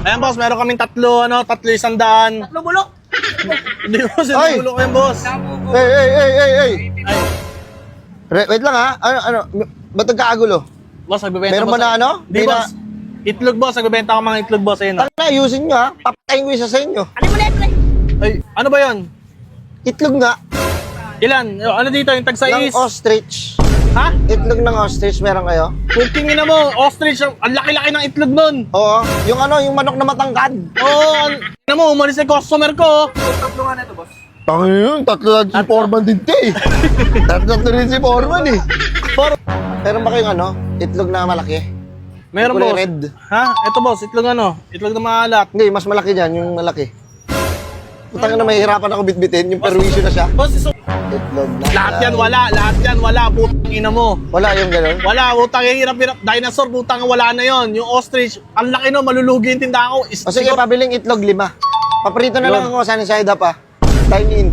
Ayan, boss, meron kaming tatlo 300. Tatlo bulok. Hindi mo, Ay! sinugulo ko yan, boss. Hey! Ay, Wait lang ha. Ano? Ba't nagkakagulo? boss, nagbebenta, Meron boss. ba na ano? Hindi, May boss. Itlog, boss. Nagbebenta ako mga itlog, boss. Ayun, Tara na, ayusin nyo ha. Papatayin ko isa sa inyo. Ano mo na pre? Ay, ano ba yan? Itlog nga. Ilan? Ano dito? Yung Ng tag-sais? ostrich. Ha? Itlog ng ostrich, meron kayo? Cooking na mo. Ostrich. Ang laki-laki ng itlog nun. Oo. Yung ano, yung manok na matangkad. Oo. Ano mo, umalis yung customer ko. Tatlo nga na ito, boss. Tangin yun, tatlo lang si Foreman din to eh. Tatlo rin si Foreman eh. Meron ba kayong ano, itlog na malaki? Meron, Kulay boss. red. Ha? Ito, boss. Itlog ano? Itlog na maalat. Hindi, mas malaki dyan, yung malaki. Putang na, mahihirapan ako bitbitin, yung perwisyo na siya. Boss, Itlog na. lahat yan wala. Lahat yan wala. Putang ina mo. Wala yung gano'n? Wala. Putang hirap-hirap. Dinosaur, putang wala na yon. Yung ostrich, ang laki no. Malulugi yung tinda ko. O sige, pabiling itlog 5. Paprito na lang Yun. ako, sunny side up ah. Time in.